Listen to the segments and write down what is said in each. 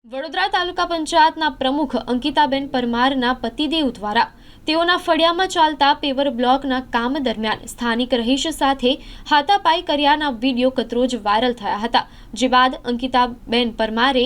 વડોદરા તાલુકા પંચાયતના પ્રમુખ અંકિતાબેન પરમારના પતિદેવ દ્વારા તેઓના ફળિયામાં ચાલતા પેવર બ્લોકના કામ દરમિયાન સ્થાનિક રહીશ સાથે હાથાપાઈ કર્યાના વિડીયો કતરોજ વાયરલ થયા હતા। જે બાદ અંકિતાબેન પરમારે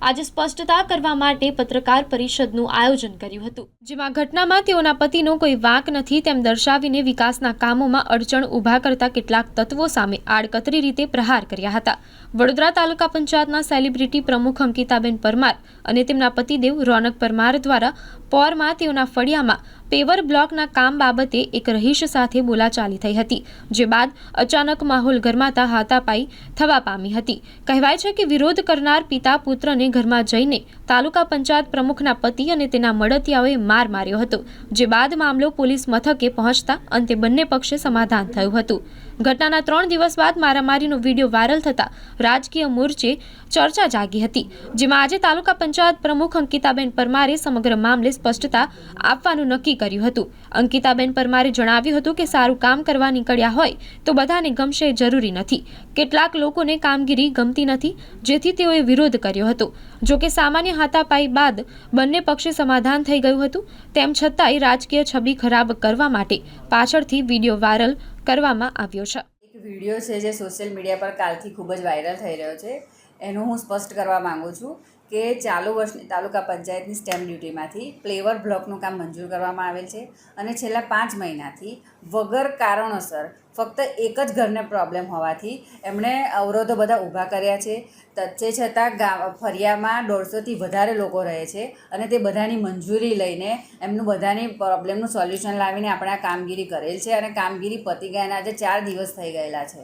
આજે સ્પષ્ટતા કરવા માટે પત્રકાર પરિષદનું આયોજન કર્યું હતું, જેમાં ઘટનામાં તેઓના પતિનો કોઈ વાંક નથી તેમ દર્શાવીને વિકાસના કામોમાં અડચણ ઊભા કરતા કેટલાક તત્વો સામે આડકતરી રીતે પ્રહાર કર્યા હતા। વડોદરા તાલુકા પંચાયતના સેલિબ્રિટી પ્રમુખ અંકિતાબેન પરમાર અને તેમના પતિદેવ રોનક પરમાર દ્વારા પોરમાં તેઓના ફળિયામાં પેવર બ્લોકના કામ બાબતે એક રહીશ સાથે બોલાચાલી થઈ હતી, જે બાદ અચાનક માહોલ ગરમાતા હાથાપાઈ થવા પામી હતી। કહેવાય છે કે વિરોધ કરનાર પિતા પુત્રને ઘરમાં જઈને તાલુકા પંચાયત પ્રમુખના પતિ અને તેના મળતિયાઓએ માર માર્યો હતો, જે બાદ મામલો પોલીસ મથકે પહોંચતા અંતે બંને પક્ષે સમાધાન થયું હતું। ઘટનાના 3 દિવસ બાદ મારામારીનો વિડીયો વાયરલ થતા રાજકીય મોરચે ચર્ચા જાગી હતી, જેમાં આજે તાલુકા પંચાયત પ્રમુખ અંકિતાબેન પરમારે સમગ્ર મામલે સ્પષ્ટતા આપવાનું નક્કી કર્યું હતું। અંકિતાબેન પરમારે જણાવ્યું હતું કે સારું કામ કરવા નીકળ્યા હોય તો બધાને ગમશે જરૂરી નથી। કેટલાક લોકોને કામગીરી ગમતી નથી, જેથી તેઓએ વિરોધ કર્યો હતો। જો કે સામાન્ય હાથાપાઈ બાદ બંને પક્ષે સમાધાન થઈ ગયું હતું, તેમ છતાંય રાજકીય છબી ખરાબ કરવા માટે પાછળથી વિડીયો વાયરલ કરવામાં આવ્યો છે। એક વિડીયો છે જે સોશિયલ મીડિયા પર કાલથી ખૂબ જ વાયરલ થઈ રહ્યો છે, એનું હું સ્પષ્ટ કરવા માંગુ છું કે ચાલુ વર્ષની તાલુકા પંચાયતની સ્ટેમ્પ ડ્યુટીમાંથી પેવર બ્લોકનું કામ મંજૂર કરવામાં આવેલ છે અને છેલ્લા 5 મહિનાથી વગર કારણોસર ફક્ત એક જ ઘરને પ્રોબ્લેમ હોવાથી એમણે અવરોધો બધા ઊભા કર્યા છે। તે છતાં ફળિયામાં 150થી વધારે લોકો રહે છે અને તે બધાની મંજૂરી લઈને એમનું બધાની પ્રોબ્લેમનું સોલ્યુશન લાવીને આપણે આ કામગીરી કરેલ છે અને કામગીરી પતી ગયાના આજે 4 દિવસ થઈ ગયેલા છે।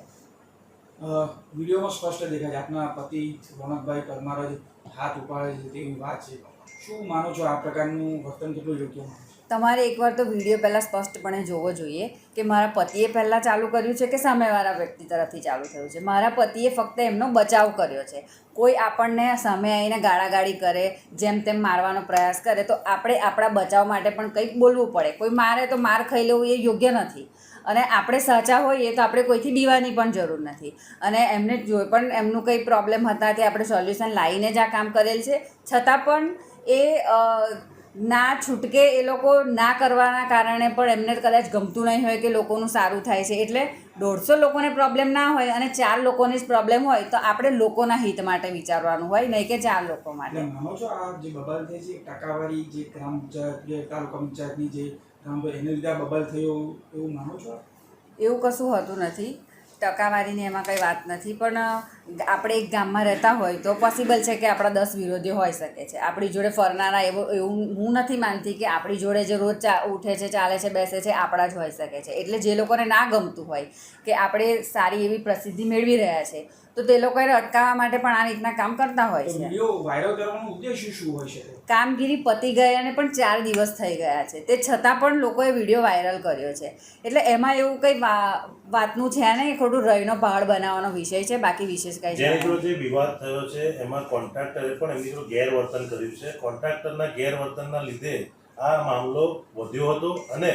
વિડીયોમાં સ્પષ્ટ દેખાય છે આપના પતિ રોનકભાઈ પરમાર જ હાથ ઉપાડે છે તેવી વાત છે। શું માનો છો આ પ્રકારનું વર્તન કેટલું યોગ્ય માનો છો? તમારે એકવાર તો વિડીયો પહેલાં સ્પષ્ટપણે જોવો જોઈએ કે મારા પતિએ પહેલાં ચાલુ કર્યું છે કે સામેવાળા વ્યક્તિ તરફથી ચાલુ થયું છે। મારા પતિએ ફક્ત એમનો બચાવ કર્યો છે। કોઈ આપણને સામે આવીને ગાળાગાળી કરે, જેમ તેમ મારવાનો પ્રયાસ કરે તો આપણે આપણા બચાવ માટે પણ કંઈક બોલવું પડે। કોઈ મારે તો માર ખાઈ લેવું એ યોગ્ય નથી અને આપણે સાચા હોઈએ તો આપણે કોઈથી બીવાની પણ જરૂર નથી અને એમને જો પણ એમનું કંઈ પ્રોબ્લેમ હતા તે આપણે સોલ્યુશન લાવીને જ આ કામ કરેલ છે, છતાં પણ એ ના છૂટકે એ લોકો ના કરવાના કારણે પણ એમને કદાચ ગમતું નહીં હોય કે લોકોનું સારું થાય છે, એટલે 150 લોકોને પ્રોબ્લેમ ના હોય અને 4 લોકોને જ પ્રોબ્લેમ હોય તો આપણે લોકોના હિત માટે વિચારવાનું હોય, નહીં કે 4 લોકો માટે। માનો છો આ જે બબલ થઈ છે ટકાવારી જે ગ્રામ પંચાયત તાલુકા પંચાયતની જે એને લીધે બબલ થયો એવું માનો છો? એવું કશું હોતું નથી, ટકાવારીની એમાં કંઈ વાત નથી, પણ આપણે એક ગામમાં રહેતા હોય તો પોસિબલ છે કે આપણા 10 વિરોધીઓ હોઈ શકે છે આપણી જોડે ફરનારા। એવું હું નથી માનતી કે આપણી જોડે જે રોજ ઉઠે છે, ચાલે છે, બેસે છે આપણા જ હોઈ શકે છે। એટલે જે લોકોને ના ગમતું હોય કે આપણે સારી એવી પ્રસિદ્ધિ મેળવી રહ્યા છે તો તે લોકોને અટકાવવા માટે પણ આ રીતના કામ કરતા હોય છે। વિડીયો વાયરલ કરવાનો ઉદ્દેશ્ય શું હોય છે? કામગીરી પતી ગયાને પણ 4 દિવસ થઈ ગયા છે, તે છતાં પણ લોકોએ વિડીયો વાયરલ કર્યો છે, એટલે એમાં એવું કંઈ વાતનું છે નહીં, ખોટું રહીનો પહાડ બનાવવાનો વિષય છે, બાકી વિશેષ કંઈ જેની જોડે જે વિવાદ થયો છે એમાં કોન્ટ્રાક્ટરે પણ એમની જોડે ગેરવર્તન કર્યું છે। કોન્ટ્રાક્ટરના ગેરવર્તનના લીધે આ મામલો વધ્યો હતો અને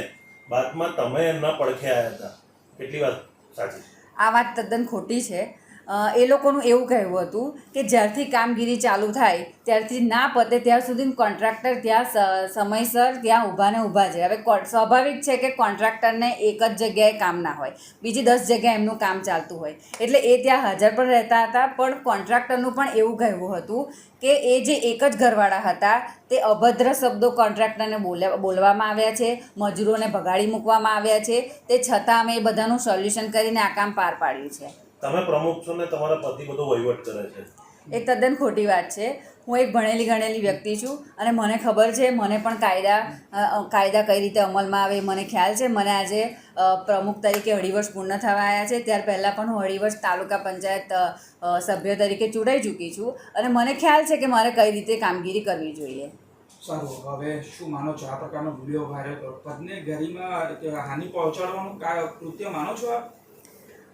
બાદમાં તમે એમના પડખે આવ્યા હતા, કેટલી વાત સાચી? આ વાત તદ્દન ખોટી છે। એ લોકોનું એવું કહેવું હતું કે જ્યારથી કામગીરી ચાલુ થાય ત્યારથી ના પતે ત્યાર સુધી કોન્ટ્રાક્ટર ત્યાં સમયસર ત્યાં ઊભા છે। હવે સ્વાભાવિક છે કે કોન્ટ્રાક્ટરને એક જ જગ્યાએ કામ ના હોય, બીજી 10 જગ્યાએ એમનું કામ ચાલતું હોય, એટલે એ ત્યાં હાજર પણ રહેતા હતા। પણ કોન્ટ્રાક્ટરનું પણ એવું કહેવું હતું કે એ જે એક જ ઘરવાળા હતા તે અભદ્ર શબ્દો કોન્ટ્રાક્ટરને બોલવામાં આવ્યા છે, મજૂરોને ભગાડી મૂકવામાં આવ્યા છે, તે છતાં અમે એ બધાનું સોલ્યુશન કરીને આ કામ પાર પાડ્યું છે। તમે પ્રમુખ છો ને તમારા પતિ બધો વહીવટ કરે છે, એ તદ્દન ખોટી વાત છે। હું એક ભણેલી ગણેલી વ્યક્તિ છું અને મને ખબર છે, મને પણ કાયદા કઈ રીતે અમલમાં આવે મને ખ્યાલ છે। મને આજે પ્રમુખ તરીકે 2.5 વર્ષ પૂર્ણ થવા આવ્યા છે, ત્યાર પહેલાં પણ હું 2.5 વર્ષ તાલુકા પંચાયત સભ્ય તરીકે ચૂંટાઈ ચૂકી છું અને મને ખ્યાલ છે કે મારે કઈ રીતે કામગીરી કરવી જોઈએ। સારું, હવે શું માનો છો આ પ્રકારનો વિડીયો વાયરલ પત્ની ગરિમા હાનિ પહોંચાડવાનું કૃત્ય માનો છો આપ?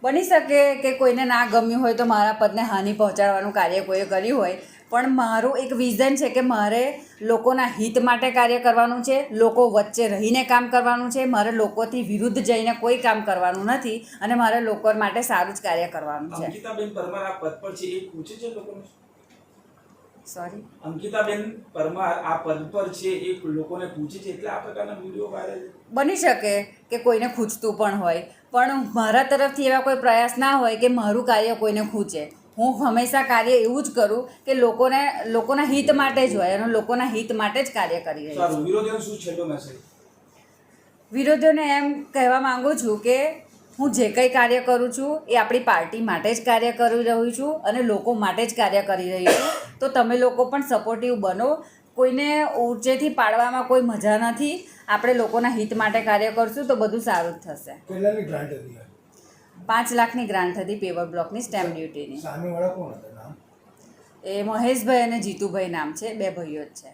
બની શકે કે કોઈને ના ગમ્યું હોય તો મારા પદને હાનિ પહોંચાડવાનું કાર્ય કોઈએ કર્યું હોય, પણ મારું એક વિઝન છે કે મારે લોકોના હિત માટે કાર્ય કરવાનું છે, લોકો વચ્ચે રહીને કામ કરવાનું છે, મારે લોકોથી વિરુદ્ધ જઈને કોઈ કામ કરવાનું નથી અને મારે લોકો માટે સારું જ કાર્ય કરવાનું છે। અંકિતાબેન પરમાર આ પદ પર છે એ પૂછે છે લોકોને? સોરી. અંકિતાબેન પરમાર આ પદ પર છે એ લોકોને પૂછે છે એટલે આ પ્રકારના વિડીયો વાયરલ બની શકે કે કોઈને ખૂંચતું પણ હોય, પણ મારા તરફથી એવા કોઈ પ્રયાસ ના હોય કે મારું કાર્ય કોઈને ખૂંચે. હું હંમેશા કાર્ય એવું જ કરું કે લોકોના હિત માટે જ હોય અને લોકોના હિત માટે જ કાર્ય કરી રહી છું. સારું, વિરોધીઓને શું છેલ્લો મેસેજ? વિરોધીઓને એમ કહેવા માંગુ છું કે હું જે કંઈ કાર્ય કરું છું એ આપણી પાર્ટી માટે જ કાર્ય કરી રહી છું અને લોકો માટે જ કાર્ય કરી રહી છું. તો તમે લોકો પણ સપોર્ટિવ બનો. કોઈને ઊંચેથી પાડવામાં કોઈ મજા નથી. આપણે લોકોના હિત માટે કાર્ય કરશું તો બધું સારું જ થશે. કેટલાની ગ્રાન્ટ હતી? 5 લાખની ગ્રાન્ટ હતી પેવર બ્લોકની સ્ટેમ્પ ડ્યુટીની. સામેવાળા કોણ હતા નામ? એ મહેશભાઈ અને જીતુભાઈ નામ છે, 2 ભાઈઓ જ છે.